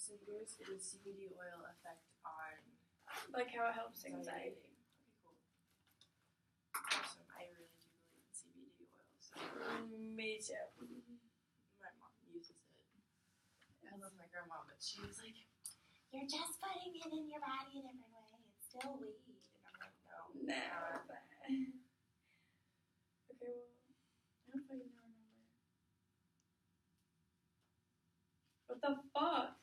So yours is CBD oil effect on Like how it helps anxiety. Okay, cool. Awesome. I really do believe in CBD oil. So Me too. my mom uses it. I love my grandma, but she was like, "You're just putting it in your body a different way. It's still weed." And I'm like, "No." No. Okay, well, I don't fucking know her number. What the fuck?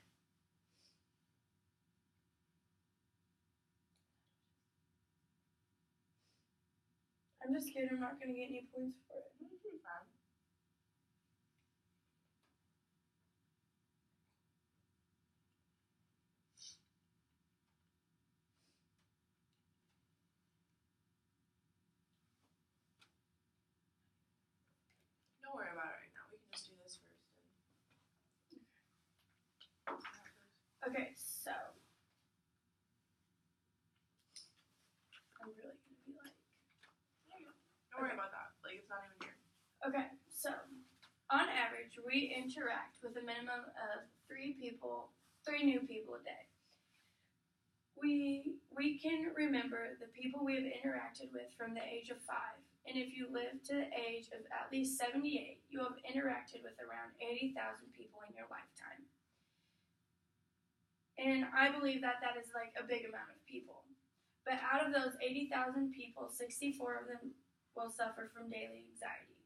I'm just scared I'm not gonna get any points for it. Fine. Don't worry about it right now. We can just do this first. Okay, so I'm really gonna be like, Don't worry about that. Like, it's not even here. okay, so on average, we interact with a minimum of 3 new people a day. We can remember the people we have interacted with from the age of 5, and if you live to the age of at least 78, you have interacted with around 80,000 people in your lifetime. And I believe that that is like a big amount of people. But out of those 80,000 people, 64 of them will suffer from daily anxiety.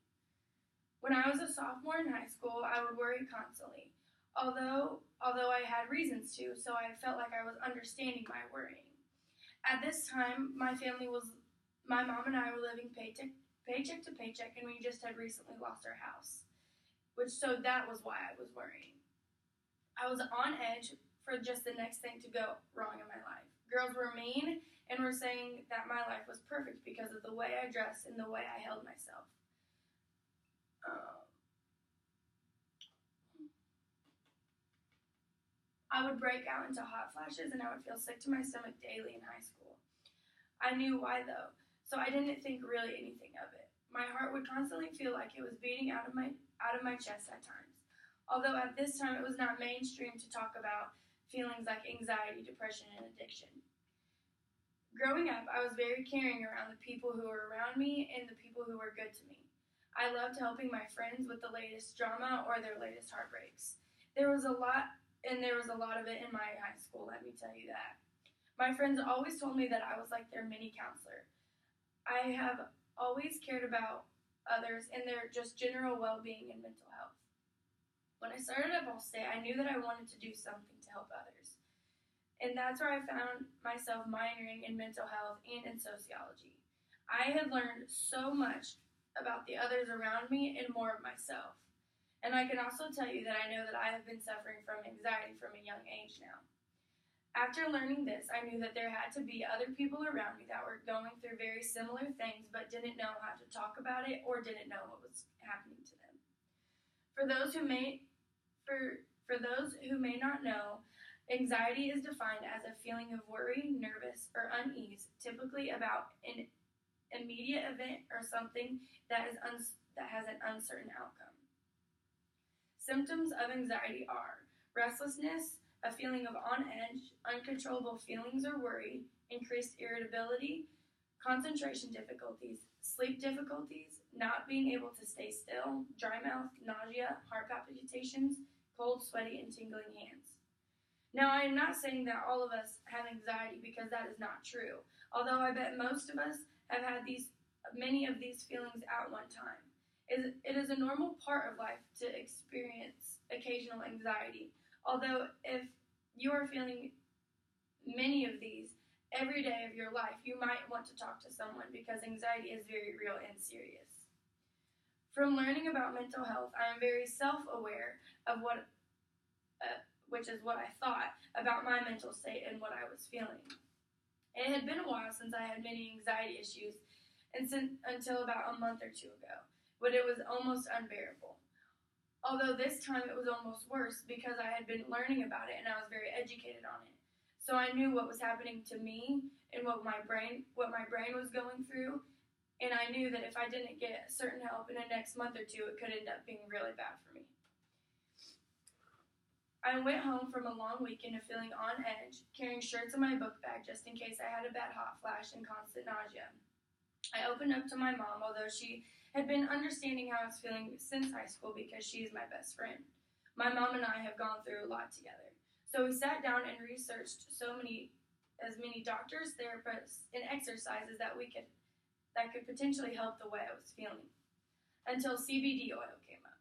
When I was a sophomore in high school, I would worry constantly, although I had reasons to, so I felt like I was understanding my worrying. At this time, my mom and I were living paycheck to paycheck, and we just had recently lost our house, so that was why I was worrying. I was on edge for just the next thing to go wrong in my life. Girls were mean and were saying that my life was perfect because of the way I dressed and the way I held myself. I would break out into hot flashes and I would feel sick to my stomach daily in high school. I knew why though, so I didn't think really anything of it. My heart would constantly feel like it was beating out of my chest at times. Although at this time it was not mainstream to talk about feelings like anxiety, depression, and addiction. Growing up, I was very caring around the people who were around me and the people who were good to me. I loved helping my friends with the latest drama or their latest heartbreaks. There was a lot of it in my high school, let me tell you that. My friends always told me that I was like their mini counselor. I have always cared about others and their just general well-being and mental health. When I started at Ball State, I knew that I wanted to do something to help others. And that's where I found myself minoring in mental health and in sociology. I had learned so much about the others around me and more of myself. And I can also tell you that I know that I have been suffering from anxiety from a young age now. After learning this, I knew that there had to be other people around me that were going through very similar things but didn't know how to talk about it or didn't know what was happening to them. For those who may not know, anxiety is defined as a feeling of worry, nervous, or unease, typically about an immediate event or something that has an uncertain outcome. Symptoms of anxiety are restlessness, a feeling of on edge, uncontrollable feelings or worry, increased irritability, concentration difficulties, sleep difficulties, not being able to stay still, dry mouth, nausea, heart palpitations, cold, sweaty, and tingling hands. Now, I am not saying that all of us have anxiety because that is not true, although I bet most of us have had many of these feelings at one time. It is a normal part of life to experience occasional anxiety, although if you are feeling many of these every day of your life, you might want to talk to someone because anxiety is very real and serious. From learning about mental health, I am very self-aware of which is what I thought about my mental state and what I was feeling. It had been a while since I had many anxiety issues, until about a month or 2 ago, but it was almost unbearable. Although this time it was almost worse because I had been learning about it and I was very educated on it. So I knew what was happening to me and what my brain was going through, and I knew that if I didn't get certain help in the next month or 2, it could end up being really bad for me. I went home from a long weekend of feeling on edge, carrying shirts in my book bag just in case I had a bad hot flash and constant nausea. I opened up to my mom, although she had been understanding how I was feeling since high school because she is my best friend. My mom and I have gone through a lot together. So we sat down and researched as many doctors, therapists, and exercises that could potentially help the way I was feeling. Until CBD oil came up.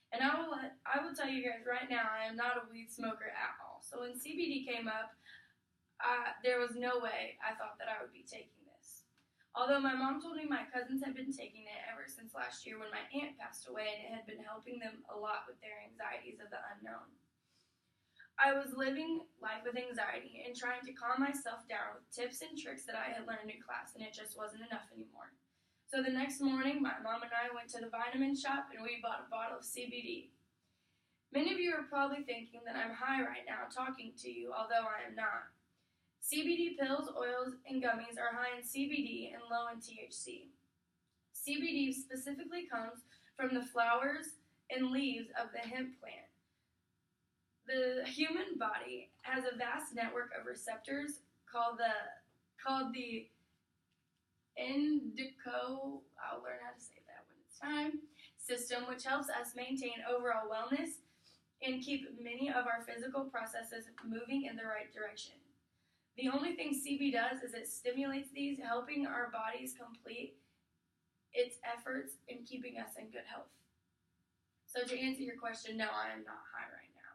And I will tell you guys right now, I am not a weed smoker at all. So when CBD came up, there was no way I thought that I would be taking this. Although my mom told me my cousins had been taking it ever since last year when my aunt passed away, and it had been helping them a lot with their anxieties of the unknown. I was living life with anxiety and trying to calm myself down with tips and tricks that I had learned in class, and it just wasn't enough anymore. So the next morning, my mom and I went to the vitamin shop and we bought a bottle of CBD. Many of you are probably thinking that I'm high right now talking to you, although I am not. CBD pills, oils, and gummies are high in CBD and low in THC. CBD specifically comes from the flowers and leaves of the hemp plant. The human body has a vast network of receptors called the I'll learn how to say that when it's time, system, which helps us maintain overall wellness and keep many of our physical processes moving in the right direction. The only thing CB does is it stimulates these, helping our bodies complete its efforts in keeping us in good health. So to answer your question, no, I am not high right now.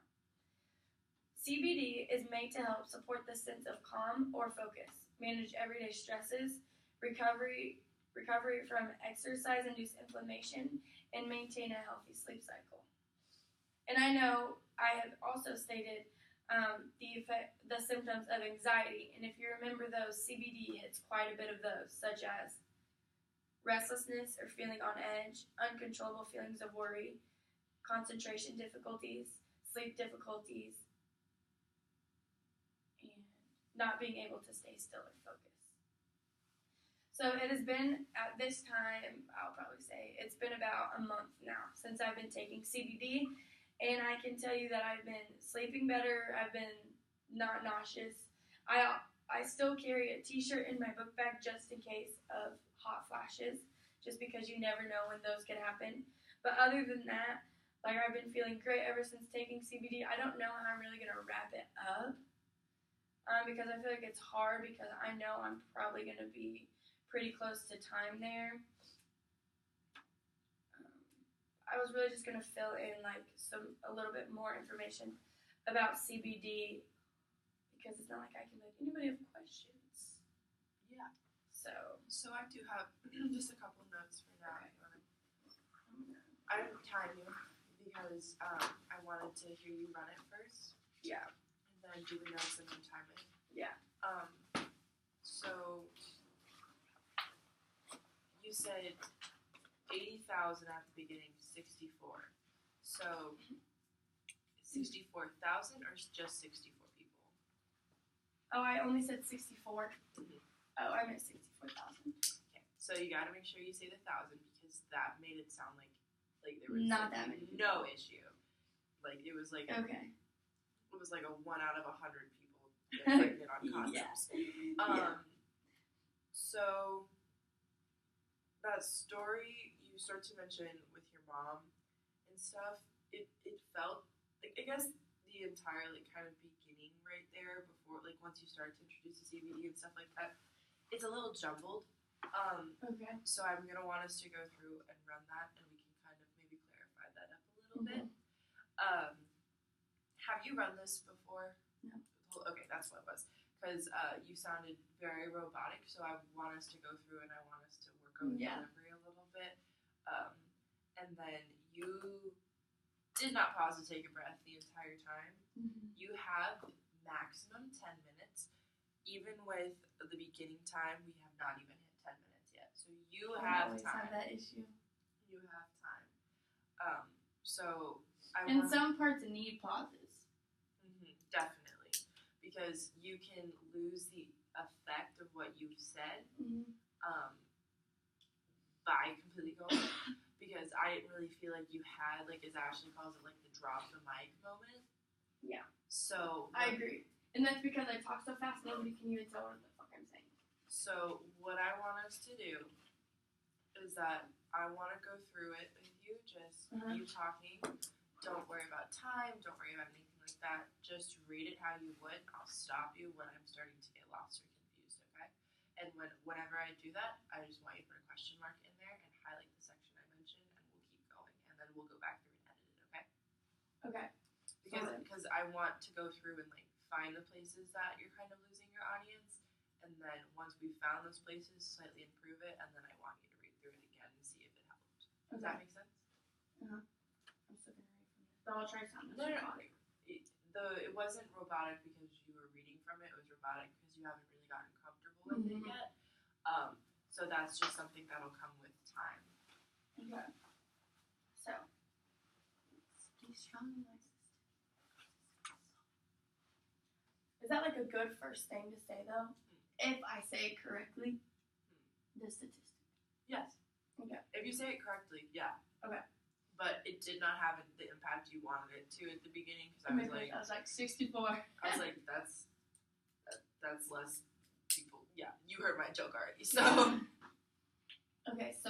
CBD is made to help support the sense of calm or focus, manage everyday stresses, recovery from exercise-induced inflammation, and maintain a healthy sleep cycle. And I know I have also stated the symptoms of anxiety, and if you remember those, CBD hits quite a bit of those, such as restlessness or feeling on edge, uncontrollable feelings of worry, concentration difficulties, sleep difficulties, and not being able to stay still or focus. So it has been, at this time, I'll probably say, it's been about a month now since I've been taking CBD, and I can tell you that I've been sleeping better, I've been not nauseous. I still carry a t-shirt in my book bag just in case of hot flashes, just because you never know when those could happen. But other than that, like, I've been feeling great ever since taking CBD. I don't know how I'm really going to wrap it up, because I feel like it's hard, because I know I'm probably going to be pretty close to time there. I was really just going to fill in a little bit more information about CBD, because it's not like I can anybody have questions? Yeah. So I do have just a couple notes for now. Okay. I didn't time you because I wanted to hear you run it first. Yeah. And then do the notes and then time it. Yeah. So you said 80,000 at the beginning, 64. So 64,000 or just 64 people? Oh, I only said 64. Mm-hmm. Oh, I meant 64,000. Okay, so you got to make sure you say the 1,000 because that made it sound like there was not that many no issue. Like it was like okay. It was like a 1 out of 100 people get pregnant on condoms. Yeah. So that story you start to mention with your mom and stuff, it felt like, I guess the entire kind of beginning right there before once you start to introduce the CBD and stuff like that, it's a little jumbled. Okay. So I'm gonna want us to go through and run that, and we can kind of maybe clarify that up a little bit. Have you run this before? No. Okay, that's what it was. Because you sounded very robotic, so I want us to go through and I want us to work on the delivery a little bit. And then you did not pause to take a breath the entire time. Mm-hmm. You have maximum 10 minutes. Even with the beginning time, we have not even hit 10 minutes yet. So you have always time. have that issue. You have time. So some parts need pauses. Definitely. Because you can lose the effect of what you've said by completely going. Because I didn't really feel like you had, as Ashley calls it, the drop the mic moment. Yeah. So I agree. And that's because I talk so fast, nobody can even tell what the fuck I'm saying. So what I want us to do is that I want to go through it with you, just you talking. Don't worry about time, don't worry about anything like that. Just read it how you would. I'll stop you when I'm starting to get lost or confused, okay? And whenever I do that, I just want you to put a question mark in there and highlight the section I mentioned, and we'll keep going. And then we'll go back through and edit it, okay? Okay. Because I want to go through and like find the places that you're kind of losing your audience, and then once we've found those places, slightly improve it, and then I want you to read through it again and see if it helped. Does that make sense? I'm still gonna read from this, but I'll try something. No. It wasn't robotic because you were reading from it. It was robotic because you haven't really gotten comfortable with it yet. So that's just something that'll come with time. Okay. So, be strong in my system. Is that like a good first thing to say though? If I say it correctly, the statistic. Yes. Okay. If you say it correctly, yeah. Okay. But it did not have the impact you wanted it to at the beginning because I was like 64. I was like, that's less people. Yeah, you heard my joke already. So. Okay, so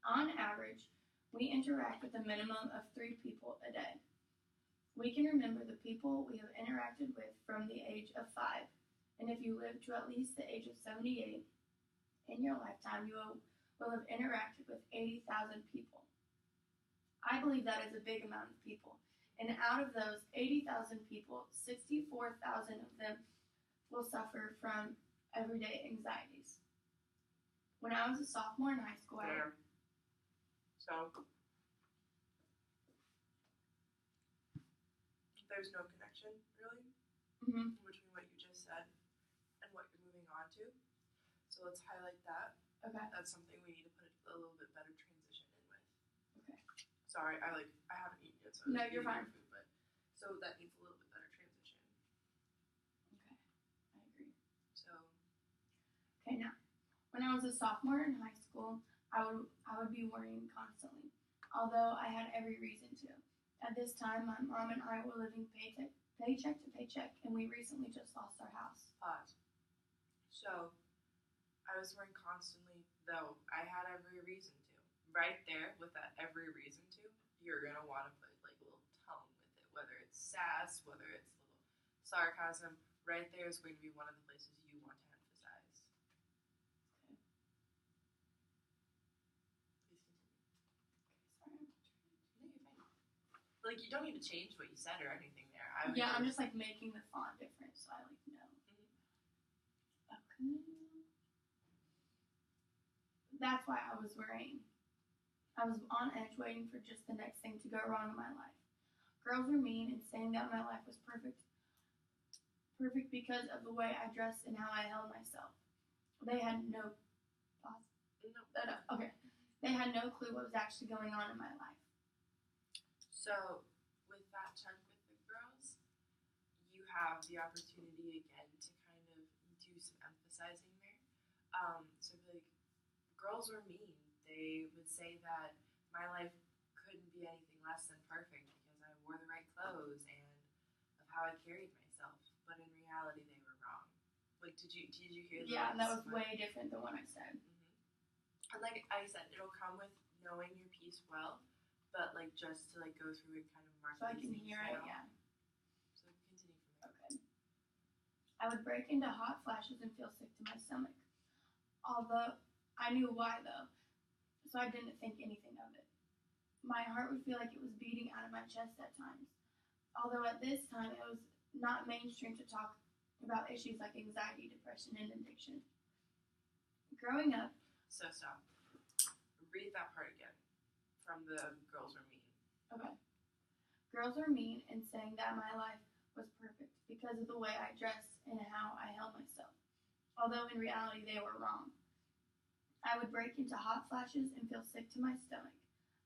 on average, we interact with a minimum of 3 people a day. We can remember the people we have interacted with from the age of 5, and if you live to at least the age of 78 in your lifetime, you will have interacted with 80,000 people. I believe that is a big amount of people. And out of those 80,000 people, 64,000 of them will suffer from everyday anxieties. When I was a sophomore in high school, So there's no connection, really, between what you just said and what you're moving on to. So let's highlight that. Okay. That's something we need to put a little bit better transition in with. Okay. Sorry, I haven't eaten yet, so no, you're fine. Food, but so that needs a little bit better transition. Okay, I agree. So. Okay, now, when I was a sophomore in high school, I would be worrying constantly, although I had every reason to. At this time, my mom and I were living paycheck to paycheck, and we recently just lost our house. Pause. So, I was worrying constantly, though I had every reason to. Right there, with that every reason to, you're going to want to put like a little tone with it, whether it's sass, whether it's a little sarcasm. Right there is going to be one of the places you want to emphasize. Okay. Please continue. Okay, sorry. No, you're fine. Like, you don't need to change what you said or anything there. I'm just like making the font different, so I like know. Okay. That's why I was worrying. I was on edge waiting for just the next thing to go wrong in my life. Girls were mean and saying that my life was perfect because of the way I dressed and how I held myself. They had no They had no clue what was actually going on in my life. So, with that chunk with the girls, you have the opportunity again to kind of do some emphasizing there. So like, girls were mean. They would say that my life couldn't be anything less than perfect because I wore the right clothes and of how I carried myself. But in reality, they were wrong. Like, did you hear that? Yeah, and that was way different than what I said. And like I said, it'll come with knowing your piece well, but like just to like go through and kind of mark. So I can hear it, yeah. So continue from there. Okay. I would break into hot flashes and feel sick to my stomach. Although I knew why though, so I didn't think anything of it. My heart would feel like it was beating out of my chest at times. Although at this time it was not mainstream to talk about issues like anxiety, depression, and addiction. Growing up. So stop. Read that part again from the girls were mean. Okay. Girls were mean in saying that my life was perfect because of the way I dressed and how I held myself. Although in reality they were wrong. I would break into hot flashes and feel sick to my stomach.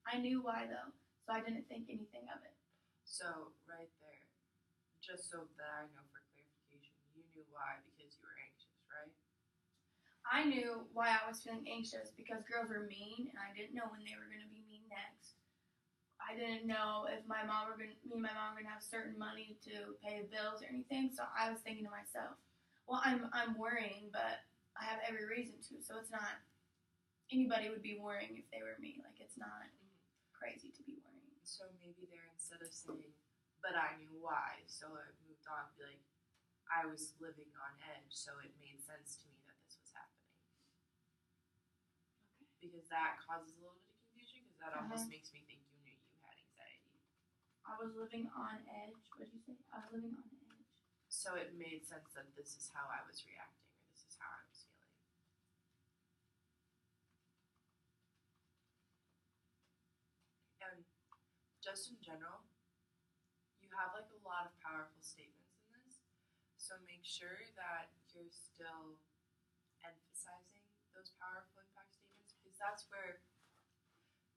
I knew why though, so I didn't think anything of it. So right there, just so that I know for clarification, you knew why because you were anxious, right? I knew why I was feeling anxious because girls were mean and I didn't know when they were going to be mean next. I didn't know if me and my mom were gonna have certain money to pay the bills or anything. So I was thinking to myself, well, I'm worrying, but I have every reason to. So it's not anybody would be worrying if they were me. Like it's not crazy to be worrying. So maybe there, instead of saying, but I knew why, so I moved on, be like, I was living on edge, so it made sense to me that this was happening. Okay. Because that causes a little bit of confusion, because that almost Uh-huh. makes me think you knew you had anxiety. I was living on edge. What did you say? I was living on edge. So it made sense that this is how I was reacting, or this is how I was feeling. And just in general, you have like a lot of powerful statements in this. So make sure that you're still emphasizing those powerful impact statements, because that's where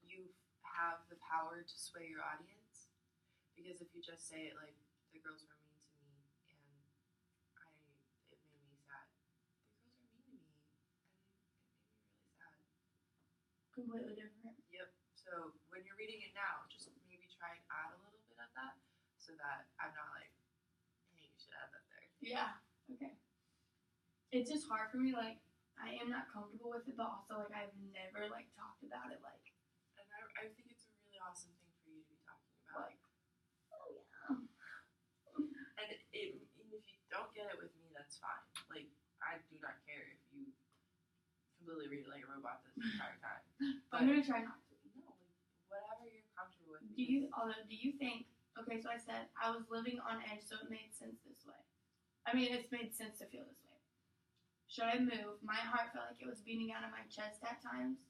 you have the power to sway your audience. Because if you just say it like, the girls were mean to me and it made me sad. The girls are mean to me and it made me really sad. Completely different. Yep. So when you're reading it now, just maybe try and add a little bit of that, so that I'm not like, hey, you should add that there. Yeah. Okay. It's just hard for me. Like I am not comfortable with it, but also like I've never like talked about it. Like, And I think it's a really awesome thing for you to be talking about. like, oh yeah. And if you don't get it with me, that's fine. Like, I do not care if you completely read it like a robot this entire time. But I'm gonna try not to. No, like, whatever you're comfortable with. Do you think? Okay, so I said I was living on edge, so it made sense this way. I mean, it's made sense to feel this way. Should I move? My heart felt like it was beating out of my chest at times.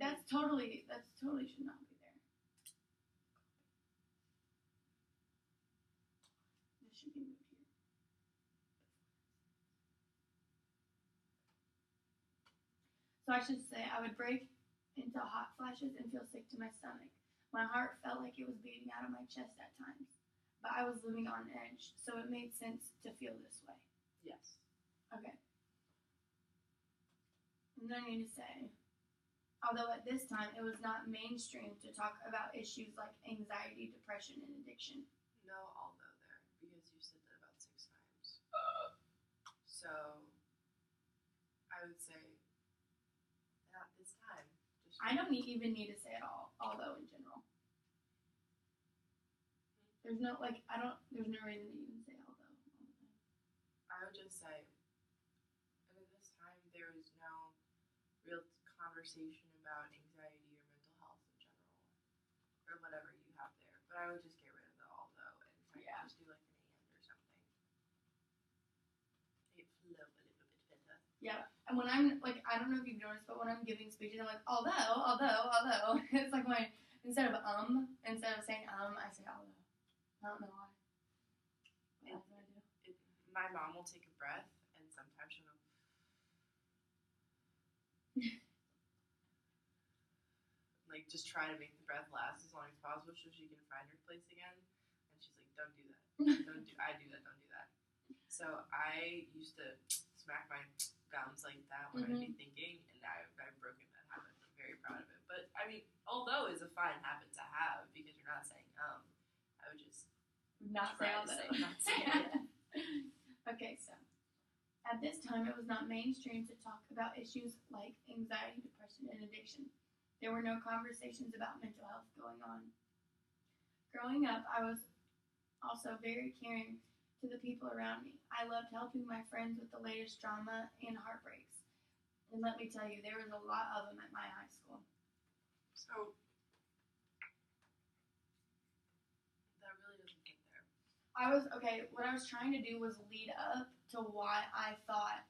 That's totally should not be there. This should be moved here. So I should say I would break into hot flashes and feel sick to my stomach. My heart felt like it was beating out of my chest at times, but I was living on edge, so it made sense to feel this way. Yes. Okay. And then I need to say, although at this time it was not mainstream to talk about issues like anxiety, depression, and addiction. No, although there, because you said that about 6 times. So I would say, at this time. I don't even need to say it all, although in general. There's no there's no reason to even say although all the time. I would just say, and at this time there is no real conversation about anxiety or mental health in general, or whatever you have there. But I would just get rid of the although and kind of just do like an and or something. It flow a little bit better. Yeah, and when I'm like, I don't know if you've noticed, but when I'm giving speeches, I'm like although. It's like instead of saying I say although. I don't know why. But that's what I do. My mom will take a breath, and sometimes she'll go. Like, just try to make the breath last as long as possible so she can find her place again. And she's like, don't do that. I do that, don't do that. So I used to smack my gums like that when I'd be thinking, and I've broken that habit. I'm very proud of it. But, I mean, although is a fine habit to have, because you're not saying, I would just not say although. Not say it. Okay, so at this time it was not mainstream to talk about issues like anxiety, depression, and addiction. There were no conversations about mental health going on. Growing up, I was also very caring to the people around me. I loved helping my friends with the latest drama and heartbreaks. And let me tell you, there was a lot of them at my high school. So, that really doesn't fit there. What I was trying to do was lead up to why I thought,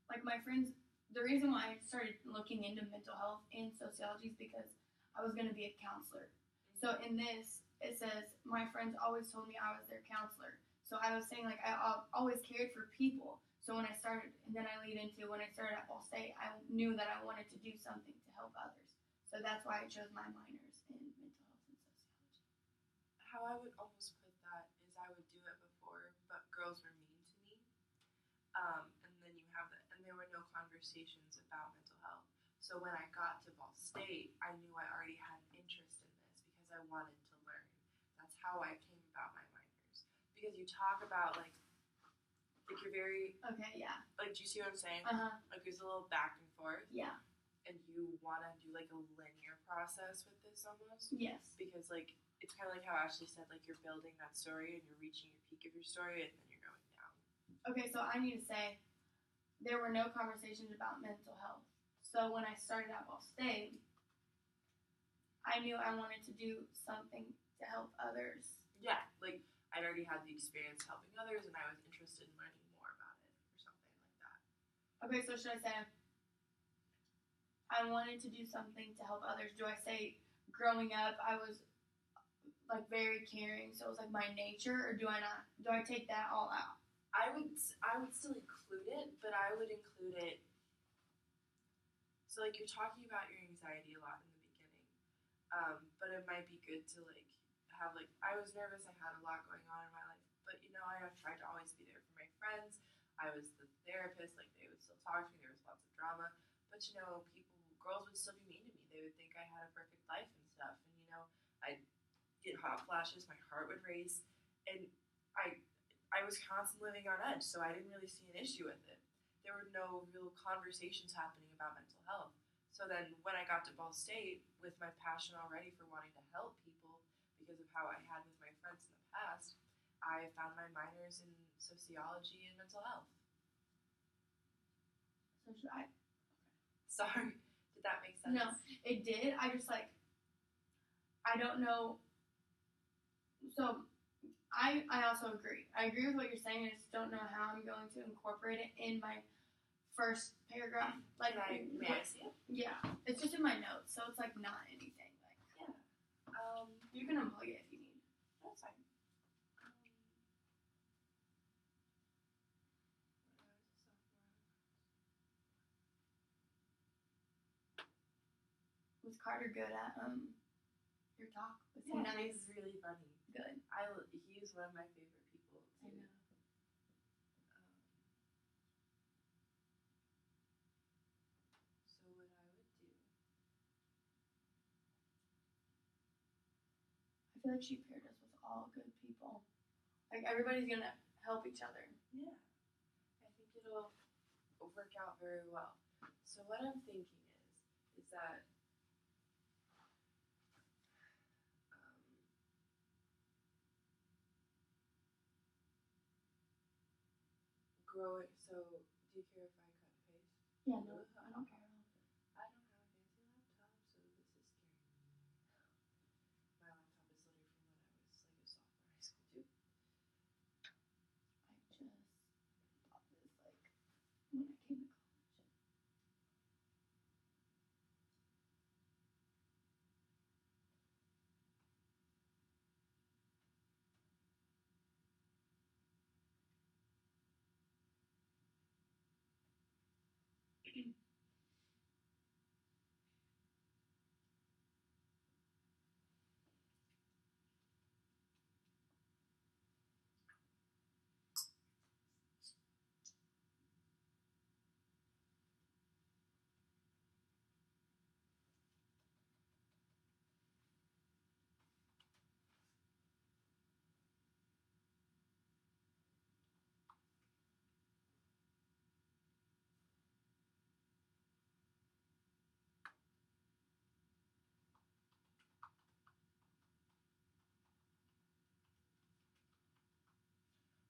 like my friends, the reason why I started looking into mental health and sociology is because I was going to be a counselor. So in this, it says, my friends always told me I was their counselor. So I was saying, like, I always cared for people. So when I started, and then I lead into when I started at Ball State, I knew that I wanted to do something to help others. So that's why I chose my minors in mental health and sociology. How I would almost put that is I would do it before, but girls were mean to me. And then you have that, and there were no conversations about mental health. So when I got to Ball State, I knew I already had an interest in this because I wanted to learn. That's how I came about my minors. Because you talk about like you're very Okay, yeah. like, do you see what I'm saying? Uh-huh. Like there's a little back and forth. Yeah. And you want to do like a linear process with this almost. Yes. Because like it's kind of like how Ashley said, like you're building that story and you're reaching your peak of your story and then you're going down. Okay, so I need to say there were no conversations about mental health. So when I started at Ball State, I knew I wanted to do something to help others. Yeah, like I'd already had the experience helping others and I was interested in learning more about it or something like that. Okay, so should I say I wanted to do something to help others? Do I say growing up I was like very caring, so it was like my nature, or do I not? Do I take that all out? I would still include it, but I would include it. So like you're talking about your anxiety a lot in the beginning, but it might be good to like have like I was nervous. I had a lot going on in my life, but you know I tried to always be there for my friends. I was the therapist. Like they would still talk to me. There was lots of drama, but you know girls would still be mean to me. They would think I had a perfect life and stuff, and you know I'd get hot flashes. My heart would race, and I was constantly living on edge, so I didn't really see an issue with it. There were no real conversations happening about mental health. So then when I got to Ball State, with my passion already for wanting to help people because of how I had with my friends in the past, I found my minors in sociology and mental health. So should I? Sorry, did that make sense? No, it did. I just like I don't know. So I also agree. I agree with what you're saying. I just don't know how I'm going to incorporate it in my first paragraph. Like, May I see it? Yeah, it's just in my notes, so it's like not anything. Like, yeah, you can unplug it if you need. That's fine. Was Carter good at your talk? Was he Yeah, nice? he's really funny. Good. He's one of my favorite people. I know. So what I would do. I feel like she paired us with all good people. Like everybody's gonna help each other. Yeah, I think it'll work out very well. So what I'm thinking is that growing. So do you care if I cut and paste? Yeah, no, I don't care. I don't have a fancy laptop, so this is scaring me. My laptop is literally from when I was like a sophomore in high school too. I just bought this like when I came to college.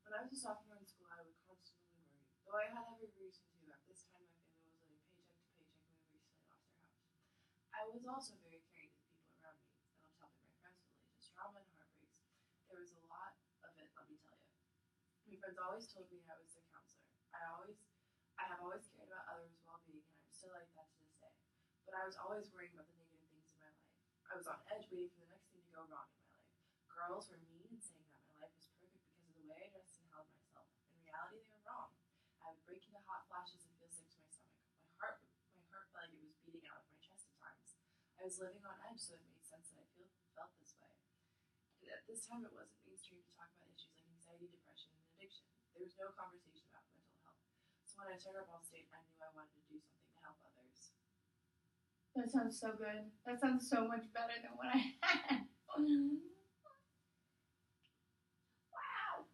When I was a sophomore in school, I would constantly worry. Though I had every reason to. At this time, my family was living paycheck to paycheck, and we recently lost our house. I was also very caring to the people around me, and I was helping my friends with the latest trauma and heartbreaks. There was a lot of it, let me tell you. My friends always told me I was their counselor. I have always cared about others' well-being, and I'm still like that to this day. But I was always worrying about the negative things in my life. I was on edge, waiting for the next thing to go wrong in my life. Girls were mean and saying that my life was perfect because of the way I dressed and held myself. In reality, they were wrong. I would break into hot flashes and feel sick to my stomach. My heart felt like it was beating out of my chest at times. I was living on edge, so it made sense that I felt this way. And at this time, it wasn't mainstream to talk about issues like anxiety, depression, and addiction. There was no conversation about mental health. So when I started Ball State, I knew I wanted to do something to help others. That sounds so good. That sounds so much better than what I had. Wow.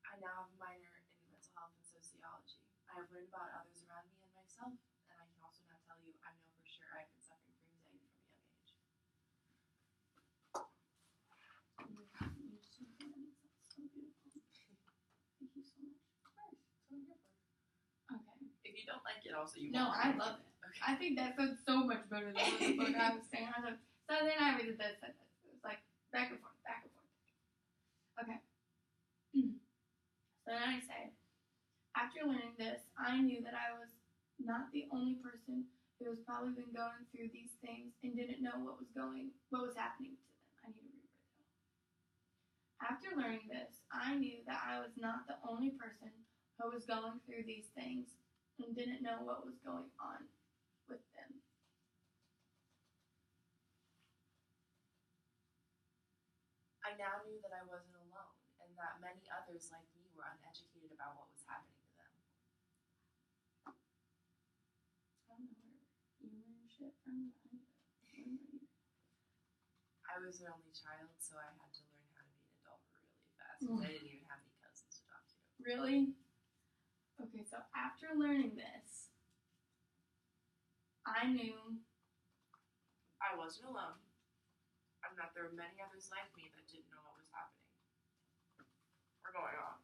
I now have a minor in mental health and sociology. I have learned about others around me and myself, and I can also now tell you I know for sure I've been suffering from anxiety from a young age. You just said that, and it sounds so beautiful. Thank you so much. Nice. That's what I'm here for. Okay. If you don't like it, also you No, won't. I love it. Okay. I think that sounds so much better than what the fuck I was saying. I was like, so then I redid this sentence. It was like back and forth, back and forth. Okay. So then I say, after learning this, I knew that I was not the only person who has probably been going through these things and didn't know what was happening to them. I need to rewrite that. After learning this, I knew that I was not the only person who was going through these things and didn't know what was going on with them. I now knew that I wasn't alone, and that many others like me were uneducated about what was happening to them. I don't know where you learn shit from, but I was an only child, so I had to learn how to be an adult really fast because I didn't even have any cousins to talk to. Really? Okay, so after learning this, I knew I wasn't alone, and that there were many others like me that didn't know what was happening or going on.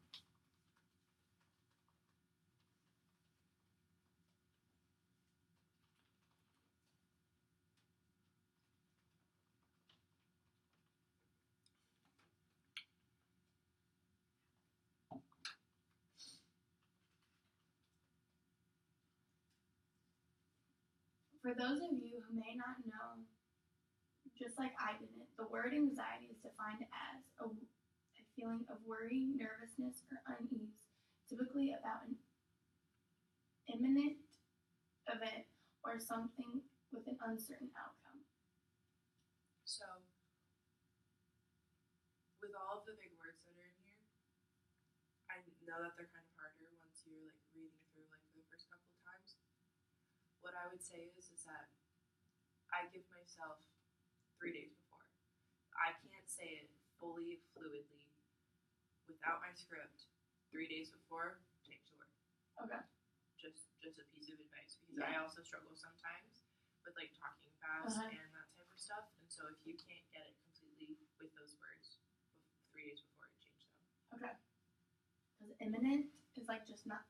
for those of you who may not know, just like I didn't, the word anxiety is defined as a feeling of worry, nervousness, or unease, typically about an imminent event or something with an uncertain outcome. So, with all of the big words that are in here, I know that they're kind of harder once you're like reading through like for the first couple of times. What I would say is that I give myself 3 days before. I can't say it fully, fluidly, without my script. 3 days before, change the word. Okay. Just a piece of advice because I also struggle sometimes with like talking fast and that type of stuff. And so if you can't get it completely with those words 3 days before, change them. Okay. Because imminent is like just not.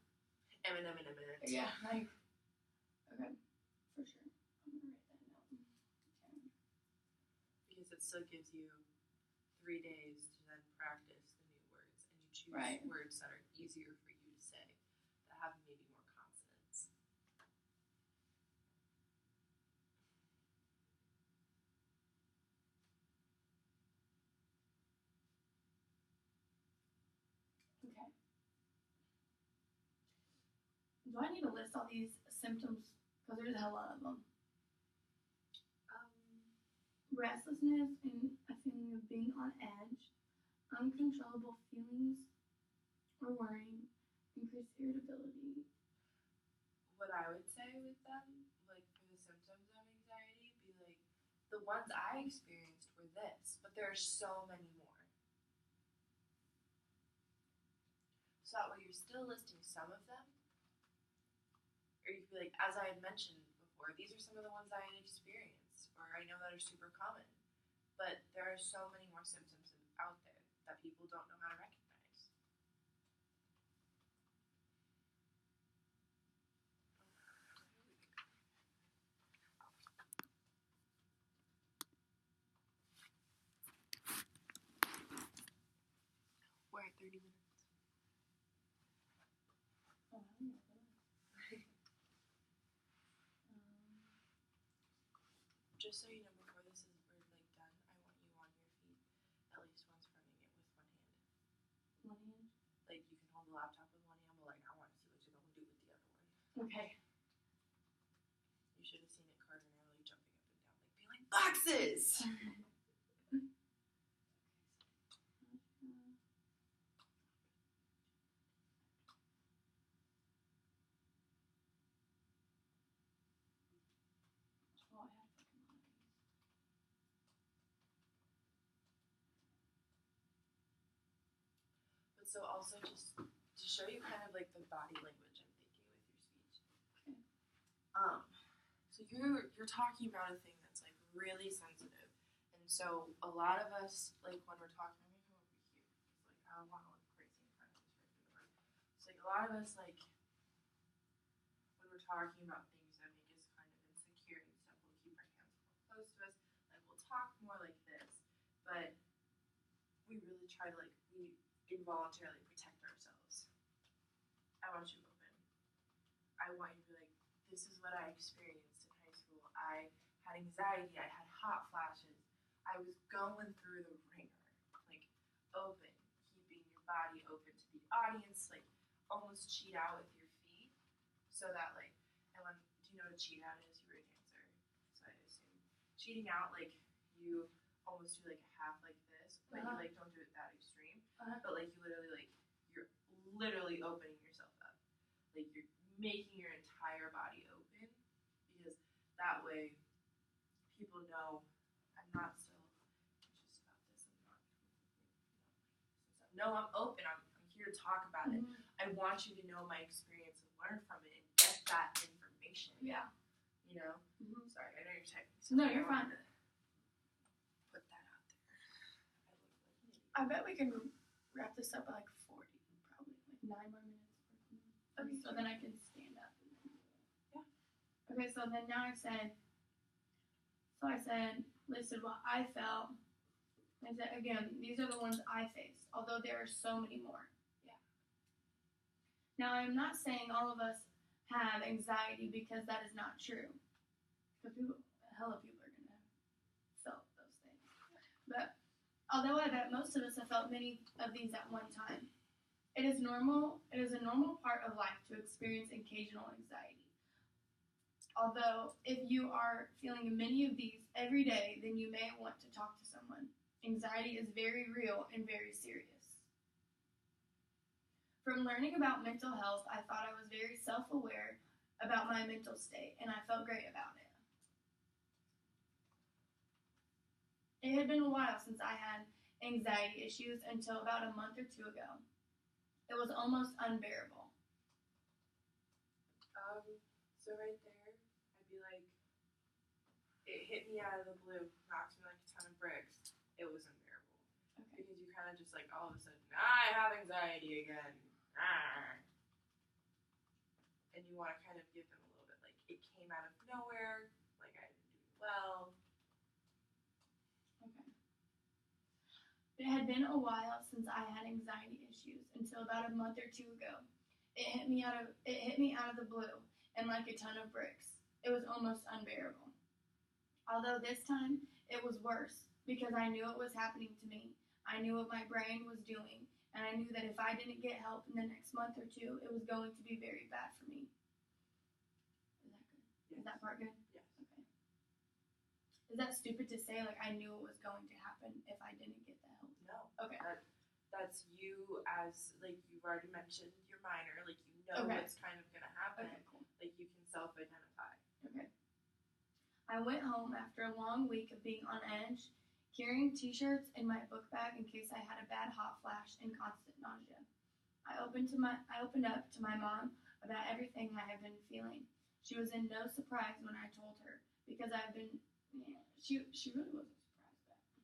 Imminent. Yeah, like. Okay, for sure. I'm gonna write that down. Okay. Because it still gives you 3 days to then practice the new words, and you choose words that are easier for you to say, that have maybe more consonants. Okay. Do I need to list all these symptoms? Because there's a hell of them. Restlessness and a feeling of being on edge, uncontrollable feelings or worrying, increased irritability. What I would say with them, like for the symptoms of anxiety, be like, the ones I experienced were this, but there are so many more. So that way you're still listing some of them, or you could be like, as I had mentioned before, these are some of the ones I had experienced, or I know that are super common. But there are so many more symptoms out there that people don't know how to recognize. We're at 30 minutes. Oh, yeah. Just so you know, before this is done, I want you on your feet at least once fronting it with one hand. One hand? Like you can hold the laptop with one hand, but like I want to see what you're going to do with the other one. Okay. You should have seen it cardinally jumping up and down, like being like, boxes! so also just to show you kind of like the body language I'm thinking with your speech. Okay. So you're talking about a thing that's like really sensitive, and so a lot of us like when we're talking, I'm gonna come over here. It's like I don't want to look crazy in front of this right. It's like a lot of us like when we're talking about things that make us kind of insecure and stuff, we'll keep our hands more close to us, like we'll talk more like this, but we really try to like we involuntarily protect ourselves. I want you open. I want you to be like, this is what I experienced in high school. I had anxiety. I had hot flashes. I was going through the ringer. Like, open. Keeping your body open to the audience. Like, almost cheat out with your feet. So that, like, and when, do you know what a cheat out is? You were a dancer. So I assume. Cheating out, like, you almost do, like, a half like this. But you, like, don't do it that extreme. But, like, you literally, like, you're literally opening yourself up. Like, you're making your entire body open, because that way people know I'm not still anxious about this. No, I'm open. I'm here to talk about it. I want you to know my experience and learn from it and get that information. Yeah. You know? Sorry, I know you're typing. No, you're fine. Put that out there. I bet we can wrap this up by like 40, probably like 9 more minutes. Okay, so then I can stand up. Yeah. Okay, so then now I said, listed what I felt. I said, again, these are the ones I faced, although there are so many more. Yeah. Now, I'm not saying all of us have anxiety, because that is not true. Because a hell of people are going to have felt those things. But although I bet most of us have felt many of these at one time, it is normal. It is a normal part of life to experience occasional anxiety. Although, if you are feeling many of these every day, then you may want to talk to someone. Anxiety is very real and very serious. From learning about mental health, I thought I was very self-aware about my mental state, and I felt great about it. It had been a while since I had anxiety issues until about a month or 2 ago. It was almost unbearable. So right there, I'd be like, it hit me out of the blue, knocked me like a ton of bricks. It was unbearable. Okay. Because you kind of just like, all of a sudden, I have anxiety again. And you want to kind of give them a little bit, like, it came out of nowhere, like I've been doing well. Okay. It had been a while since I had anxiety issues until about a month or 2 ago. It hit me out of the blue, and like a ton of bricks. It was almost unbearable. Although this time it was worse, because I knew it was happening to me. I knew what my brain was doing, and I knew that if I didn't get help in the next month or 2, it was going to be very bad for me. Is that good? Yes. Is that part good? Yes. Okay. Is that stupid to say, like, I knew it was going to happen if I didn't get the help? No. Okay. That's you as, like, you've already mentioned your minor, like, you know what's kind of going to happen. Okay, cool. Like, you can self-identify. Okay. I went home after a long week of being on edge, carrying t-shirts in my book bag in case I had a bad hot flash and constant nausea. I opened up to my mom about everything I had been feeling. She was in no surprise when I told her, because she really wasn't surprised.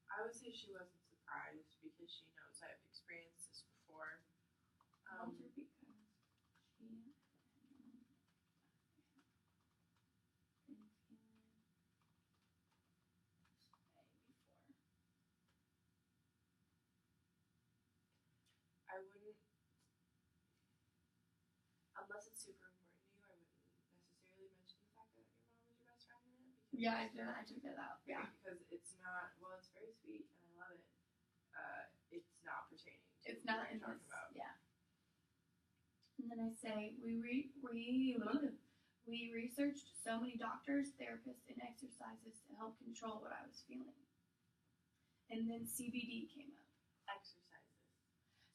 I would say she wasn't surprised because she knows I've experienced this before. I wouldn't, unless it's super important to you, I wouldn't necessarily mention the fact that your mom is your best friend in it. Yeah, I took that out. Yeah. Because it's not, well, it's very sweet and I love it. It's not pertaining to It's not what in you're talking this. about. Yeah. And then I say, we researched so many doctors, therapists, and exercises to help control what I was feeling. And then CBD came up. Exercises.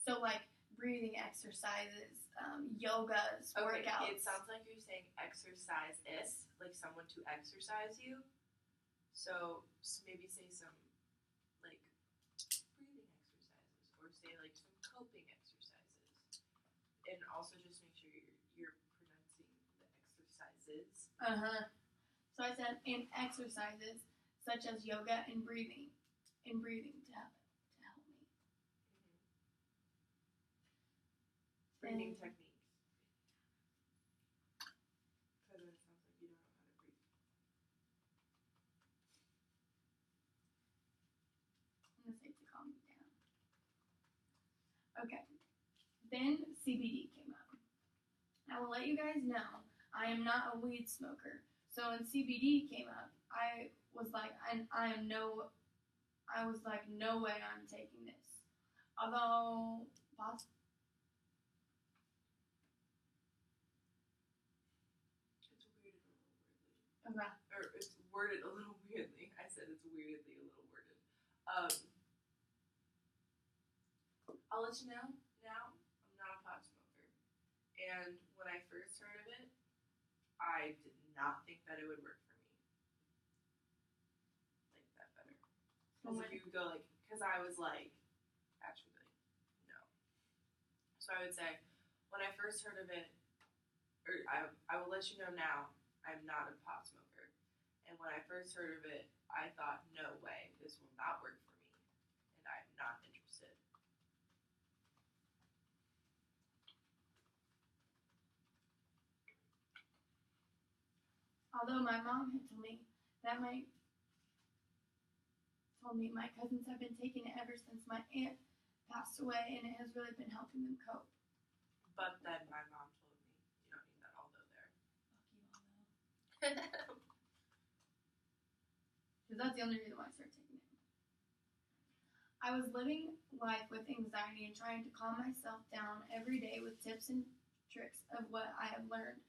So, like, breathing exercises, yogas, workouts. It sounds like you're saying exercise is, like someone to exercise you. So maybe say some, like, breathing exercises or helping exercises. And also just make sure you're pronouncing the exercises. So I said, and exercises such as yoga and breathing to help me. Breathing techniques. Because it sounds like you don't know how to breathe. I'm going to say to calm me down. Okay. Then CBD came up. I will let you guys know I am not a weed smoker. So when CBD came up, I was like, no way I'm taking this. Although, It's worded a little weirdly. I said it's weirdly a little worded. I'll let you know now, I'm not a pot smoker. And when I first heard of it, I did not think that it would work for me. Like that better. Because if you would go because I was actually, no. So I would say, when I first heard of it, or I will let you know now, I'm not a pot smoker. And when I first heard of it, I thought, no way, this will not work for me. And I'm not interested. Although my mom had told me that my cousins have been taking it ever since my aunt passed away, and it has really been helping them cope. But then my mom told me, you don't need that although there. Fuck you, although. Because that's the only reason why I started taking it. I was living life with anxiety and trying to calm myself down every day with tips and tricks of what I have learned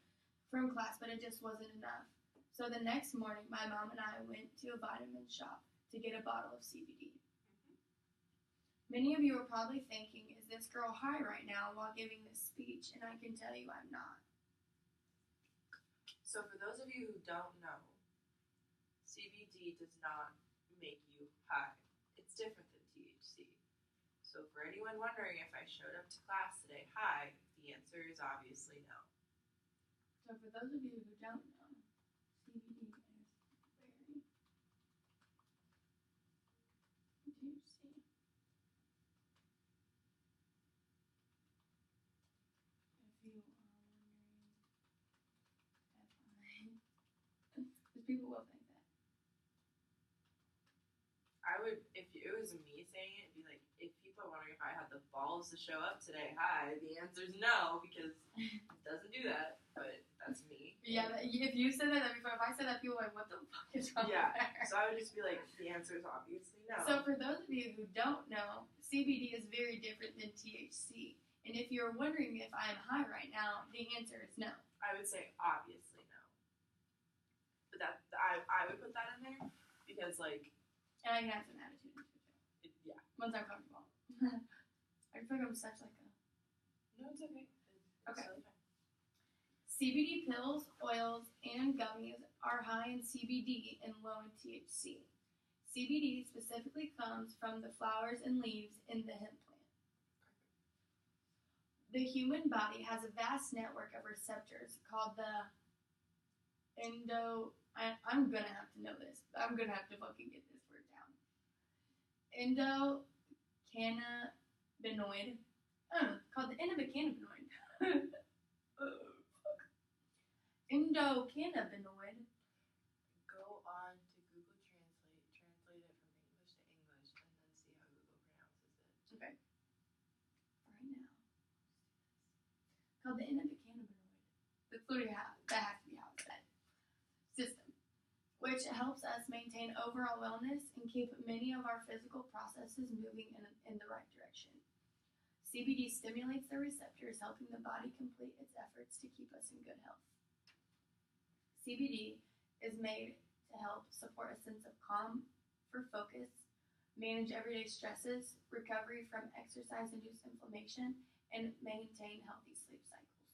from class, but it just wasn't enough. So the next morning, my mom and I went to a vitamin shop to get a bottle of CBD. Many of you are probably thinking, is this girl high right now while giving this speech? And I can tell you I'm not. So for those of you who don't know, CBD does not make you high. It's different than THC. So for anyone wondering if I showed up to class today high, the answer is obviously no. So for those of you who don't know, CBD is very THC. If you are wondering, because people will think that. I would, if it was me saying it, it'd be like, if people are wondering if I had the balls to show up today high, the answer is no, because it doesn't do that, but that's me. Yeah, if you said that before, if I said that, people are like, what the fuck is wrong Yeah, there? so I would just be like, the answer is obviously no. So for those of you who don't know, CBD is very different than THC. And if you're wondering if I'm high right now, the answer is no. I would say obviously no. But that I would put that in there because And I can have some attitude into it. yeah. Once I'm comfortable. I feel like I'm such like a... No, it's okay. It's Okay. totally fine. CBD pills, oils, and gummies are high in CBD and low in THC. CBD specifically comes from the flowers and leaves in the hemp plant. The human body has a vast network of receptors called the I'm going to have to know this. I'm going to have to fucking get this word down. Endocannabinoid. Called the endocannabinoid. Endocannabinoid. Go on to Google Translate it from English to English, and then see how Google pronounces it. Okay. Right now. Called the endocannabinoid. That's literally that has to be how it's said. System. Which helps us maintain overall wellness and keep many of our physical processes moving in the right direction. CBD stimulates the receptors, helping the body complete its efforts to keep us in good health. CBD is made to help support a sense of calm for focus, manage everyday stresses, recovery from exercise-induced inflammation, and maintain healthy sleep cycles.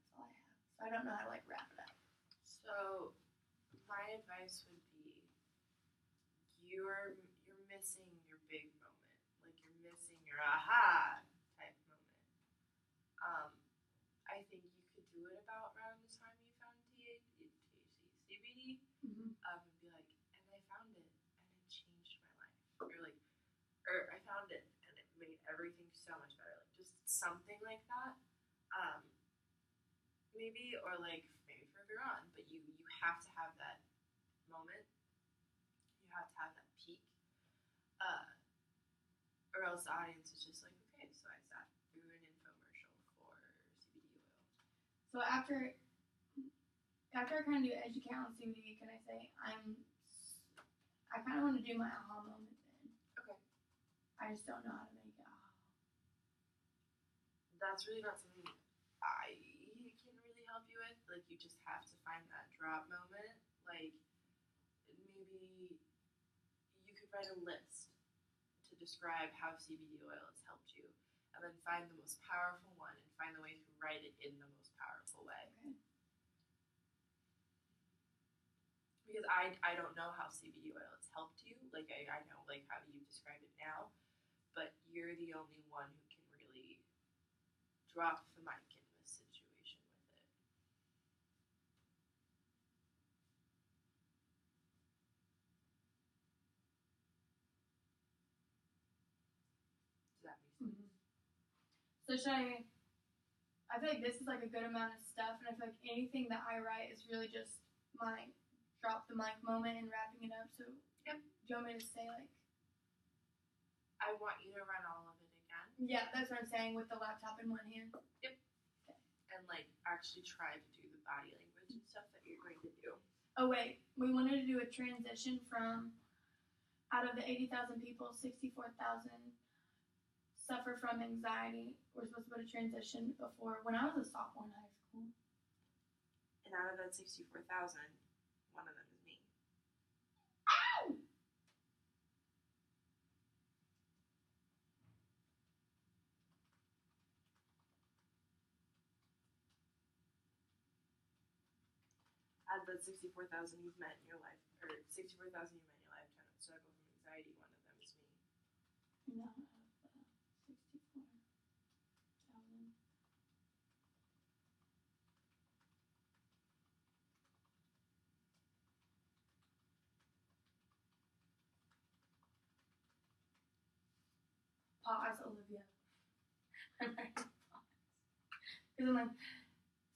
That's all I have. So I don't know how to wrap it up. So my advice would be you're missing your big moment. You're missing your aha. and be like, and I found it, and it changed my life, or I found it, and it made everything so much better, like just something like that. Maybe or like maybe further on, but you have to have that moment. You have to have that peak, uh, or else the audience is just like, okay, so I sat through an infomercial for CBD oil. So after I kind of do educate on CBD, can I say I kind of want to do my aha moment then. Okay. I just don't know how to make it aha. That's really not something I can really help you with. Like, you just have to find that drop moment. Like, maybe you could write a list to describe how CBD oil has helped you, and then find the most powerful one and find the way to write it in the most powerful way. Okay. Because I don't know how CBD oil has helped you. Like, I know, like, how you describe it now, but you're the only one who can really drop the mic in this situation with it. Does that make sense? Mm-hmm. So I feel like this is like a good amount of stuff, and I feel like anything that I write is really just my drop the mic moment and wrapping it up. So, yep. Do you want me to say, like... I want you to run all of it again. Yeah, that's what I'm saying, with the laptop in one hand. Yep. Okay. And, like, actually try to do the body language and stuff that you're going to do. Oh, wait. We wanted to do a transition from, out of the 80,000 people, 64,000 suffer from anxiety. We're supposed to put a transition before, when I was a sophomore in high school. And out of that 64,000, one of them is me. Ow! Out of that 64,000 you've met in your life, or 64,000 you met in your lifetime that struggle from anxiety, one of them is me. No, 64,000. Pause, Olivia. I'm ready to pause. Because I'm like,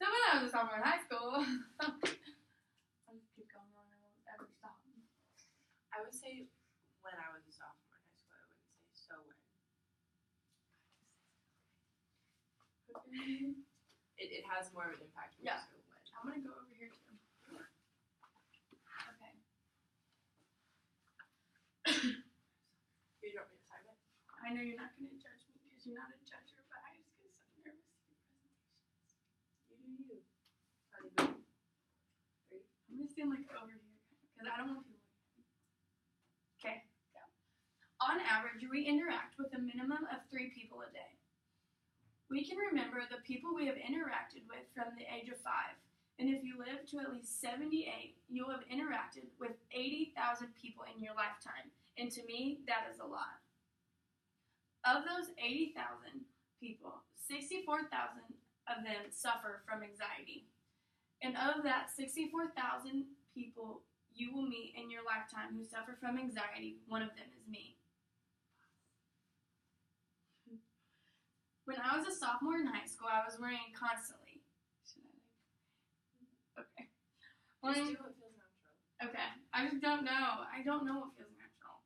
so when I was a sophomore in high school, I'll just keep going on. I won't ever stop. I would say when I was a sophomore in high school. I wouldn't say so when. Okay. It has more of an impact when Yeah. you say when. I'm going to go over here too. Okay. You don't want me to time it? I know you're not going to judge me because you're not a judger, but I just get so nervous to do presentations. You do you. Honey boo. 3. I'm going to stand like over here because I don't want people looking at me. Okay, go. On average, we interact with a minimum of 3 people a day. We can remember the people we have interacted with from the age of 5. And if you live to at least 78, you'll have interacted with 80,000 people in your lifetime. And to me, that is a lot. Of those 80,000 people, 64,000 of them suffer from anxiety. And of that 64,000 people you will meet in your lifetime who suffer from anxiety, one of them is me. When I was a sophomore in high school, I was worrying constantly. Okay. Just do what feels natural. Okay. I just don't know. I don't know what feels natural.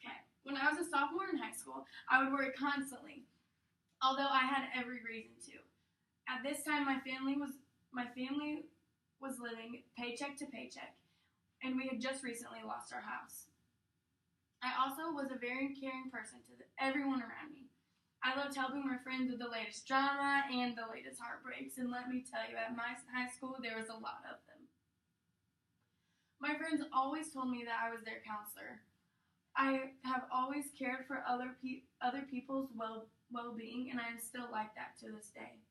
Okay. When I was a sophomore in high school, I would worry constantly, although I had every reason to. At this time, my family was living paycheck to paycheck, and we had just recently lost our house. I also was a very caring person to everyone around me. I loved helping my friends with the latest drama and the latest heartbreaks, and let me tell you, at my high school, there was a lot of them. My friends always told me that I was their counselor. I have always cared for other people's well-being, and I am still like that to this day.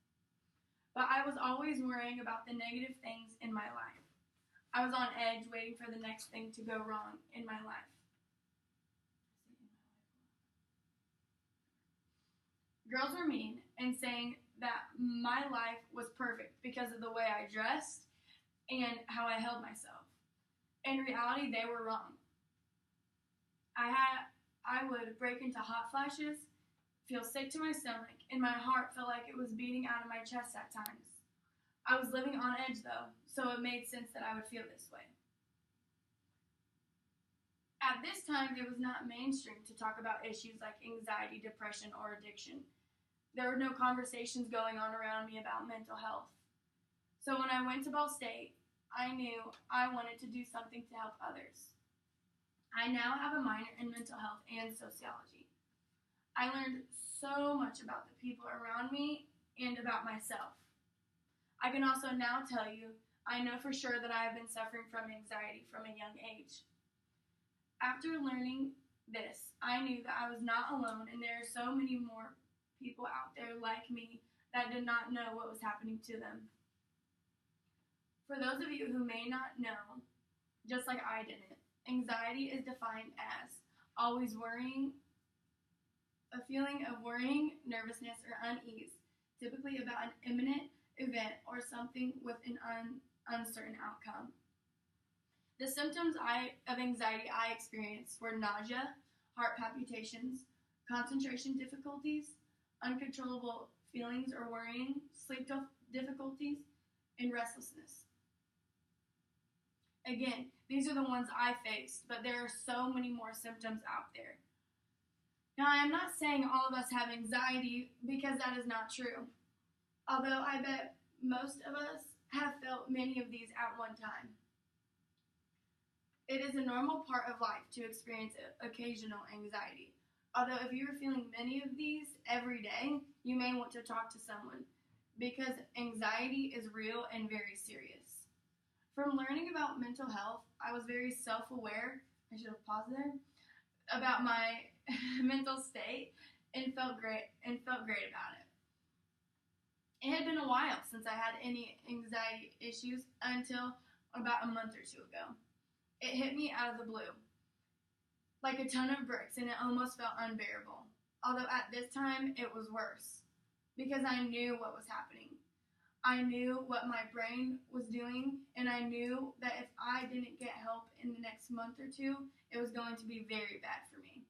But I was always worrying about the negative things in my life. I was on edge, waiting for the next thing to go wrong in my life. Girls were mean and saying that my life was perfect because of the way I dressed and how I held myself. In reality, they were wrong. I would break into hot flashes, feel sick to my stomach, and my heart felt like it was beating out of my chest at times. I was living on edge, though, so it made sense that I would feel this way. At this time, it was not mainstream to talk about issues like anxiety, depression, or addiction. There were no conversations going on around me about mental health. So when I went to Ball State, I knew I wanted to do something to help others. I now have a minor in mental health and sociology. I learned so much about the people around me and about myself. I can also now tell you, I know for sure that I have been suffering from anxiety from a young age. After learning this, I knew that I was not alone, and there are so many more people out there like me that did not know what was happening to them. For those of you who may not know, just like I didn't, anxiety is defined as always worrying, a feeling of worrying, nervousness, or unease, typically about an imminent event or something with an uncertain outcome. The symptoms of anxiety I experienced were nausea, heart palpitations, concentration difficulties, uncontrollable feelings or worrying, sleep difficulties, and restlessness. Again, these are the ones I faced, but there are so many more symptoms out there. Now, I am not saying all of us have anxiety because that is not true. Although I bet most of us have felt many of these at one time. It is a normal part of life to experience occasional anxiety. Although if you are feeling many of these every day, you may want to talk to someone because anxiety is real and very serious. From learning about mental health, I was very self-aware, I should have paused there, about my mental state and felt great about it. It had been a while since I had any anxiety issues until about a month or two ago. It hit me out of the blue, like a ton of bricks, and it almost felt unbearable. Although at this time, it was worse, because I knew what was happening. I knew what my brain was doing, and I knew that if I didn't get help in the next month or two, it was going to be very bad for me.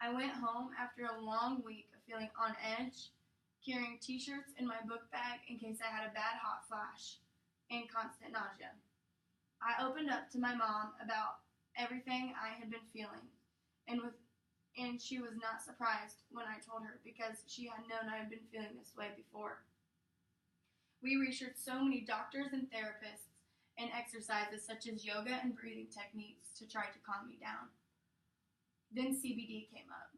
I went home after a long week of feeling on edge, carrying t-shirts in my book bag in case I had a bad hot flash, and constant nausea. I opened up to my mom about everything I had been feeling, and she was not surprised when I told her because she had known I had been feeling this way before. We researched so many doctors and therapists and exercises such as yoga and breathing techniques to try to calm me down. Then CBD came up.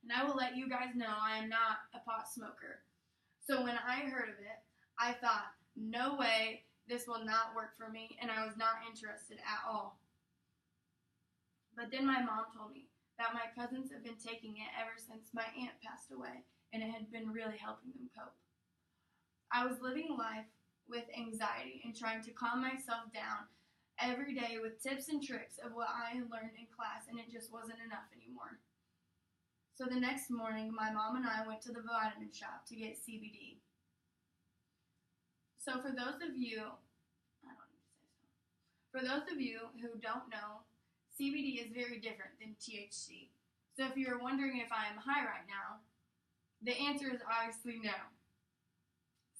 And I will let you guys know I am not a pot smoker. So when I heard of it, I thought, no way, this will not work for me, and I was not interested at all. But then my mom told me that my cousins have been taking it ever since my aunt passed away, and it had been really helping them cope. I was living life with anxiety and trying to calm myself down every day with tips and tricks of what I had learned in class, and it just wasn't enough anymore. So the next morning, my mom and I went to the vitamin shop to get CBD. So for those of you who don't know, CBD is very different than THC. So if you're wondering if I am high right now, the answer is obviously no.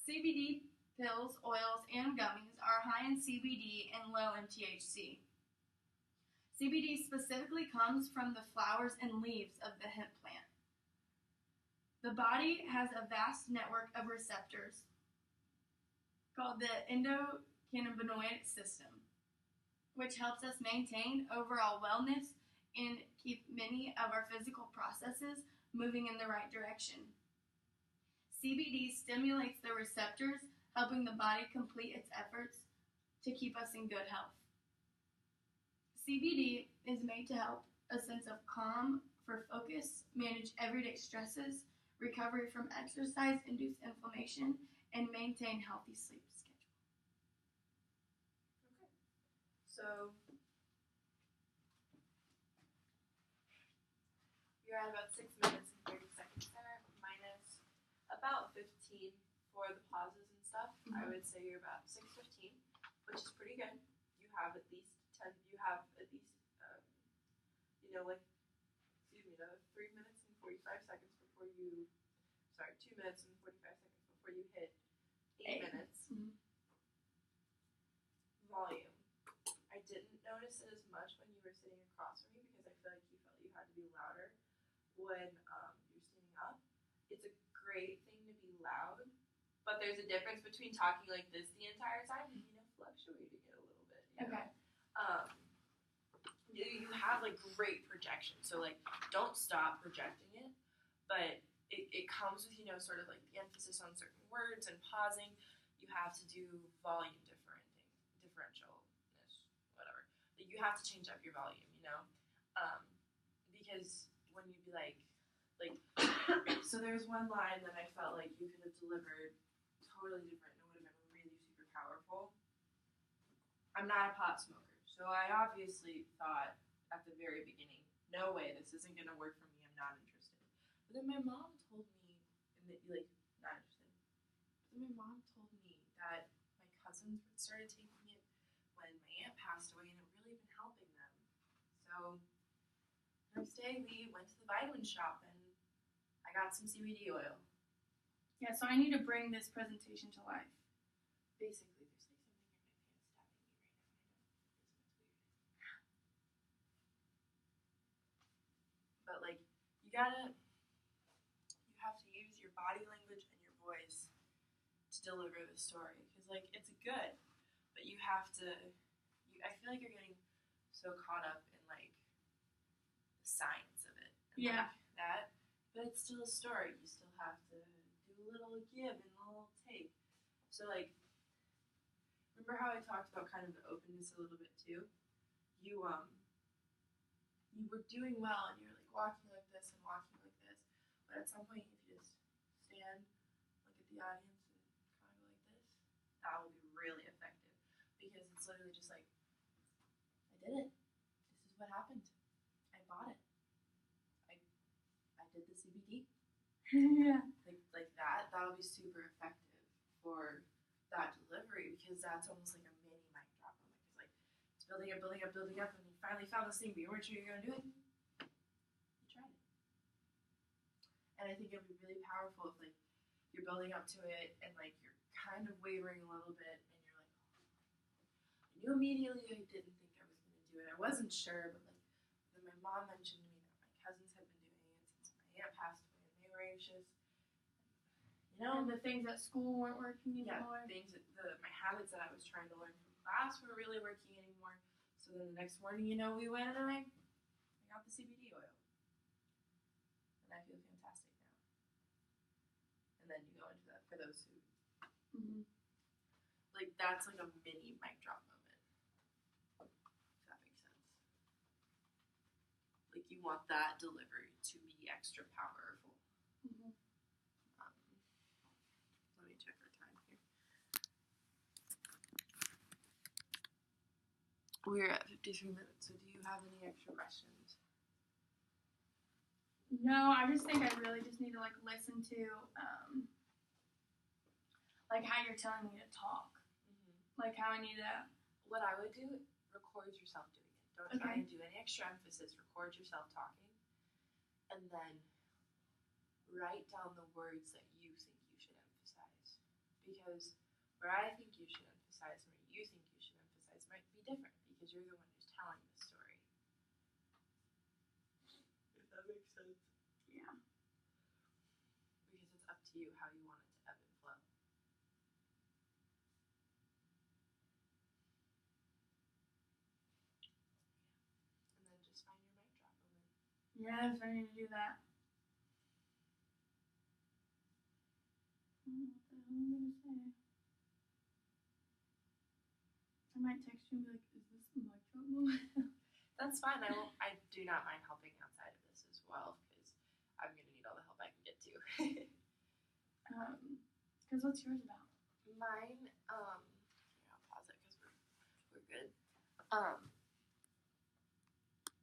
CBD pills, oils, and gummies are high in CBD and low in THC. CBD specifically comes from the flowers and leaves of the hemp plant. The body has a vast network of receptors called the endocannabinoid system, which helps us maintain overall wellness and keep many of our physical processes moving in the right direction. CBD stimulates the receptors, helping the body complete its efforts to keep us in good health. CBD is made to help a sense of calm for focus, manage everyday stresses, recovery from exercise-induced inflammation, and maintain healthy sleep schedule. Okay. So you're at about 6 minutes and 30 seconds there, minus about 15 for the pauses and stuff. I would say you're about 6:15, which is pretty good. You have at least 10, you have at least, you know, like, excuse me, 3 minutes and 45 seconds before you, sorry, 2 minutes and 45 seconds before you hit 8 minutes. Mm-hmm. Volume. I didn't notice it as much when you were sitting across from me because I feel like you felt you had to be louder when you're standing up. It's a great thing to be loud, but there's a difference between talking like this the entire time and, you know, fluctuating it a little bit. You know? You have like great projection, so like don't stop projecting it, but it comes with, you know, sort of like the emphasis on certain words and pausing. You have to do volume differentialness, whatever. Like you have to change up your volume, you know, because when you be like, so there's one line that I felt like you could have delivered totally different and it would have been really super powerful. I'm not a pot smoker, so I obviously thought at the very beginning, no way, this isn't going to work for me, I'm not interested. But then my mom told me, like, not interested. But then my mom told me that my cousins started taking it when my aunt passed away and it really been helping them. So, next day we went to the vitamin shop and I got some CBD oil. Yeah, so I need to bring this presentation to life. Basically, there's like something in my pants stabbing me right now. But like, you have to use your body language and your voice to deliver the story. Because like, it's good, but you have to, I feel like you're getting so caught up in like the science of it. And, yeah. Like, that, but it's still a story. You still have to do a little give and a little take. So like, remember how I talked about kind of the openness a little bit too? You were doing well and you're like walking like this and walking like this, but at some point if you just stand, look at the audience and kind of go like this, that will be really effective because it's literally just like, I did it. This is what happened. I bought it. I did the CBD. Yeah. Like that. That'll be super effective for that delivery because that's almost like a mini mic drop moment. Because like it's building up, and you finally found this thing, but you weren't sure you were gonna do it. You tried it, and I think it'll be really powerful if like you're building up to it and like you're kind of wavering a little bit, and you're like, I knew immediately I didn't think I was gonna do it. I wasn't sure, but like then my mom mentioned to me that my cousins had been doing it since my aunt passed away, and they were anxious. You know, and the things at school weren't working anymore. Yeah, my habits that I was trying to learn from class weren't really working anymore. So then the next morning, you know, we went and I got the CBD oil. And I feel fantastic now. And then you go into that for those who, like, that's like a mini mic drop moment. If that makes sense. Like, you want that delivery to be extra powerful. Mm-hmm. Let me check our time here. We're at 53 minutes, so do you have any extra questions? No, I just think I really just need to like listen to like how you're telling me to talk. Like how I need to. What I would do, record yourself doing it. Don't try and do any extra emphasis. Record yourself talking, and then write down the words that you think you should emphasize. Because where I think you should emphasize and where you think you should emphasize might be different because you're the one who's telling the story. If that makes sense. Yeah. Because it's up to you how you want it to ebb and flow. And then just find your mic drop moment. Yes, I need to do that. I don't know what the hell I'm gonna say. I might text you and be like, "Is this the mic drop moment?" That's fine. I do not mind helping outside of this as well because I'm gonna need all the help I can get to. Because what's yours about? Mine, here, I'll pause it because we're good.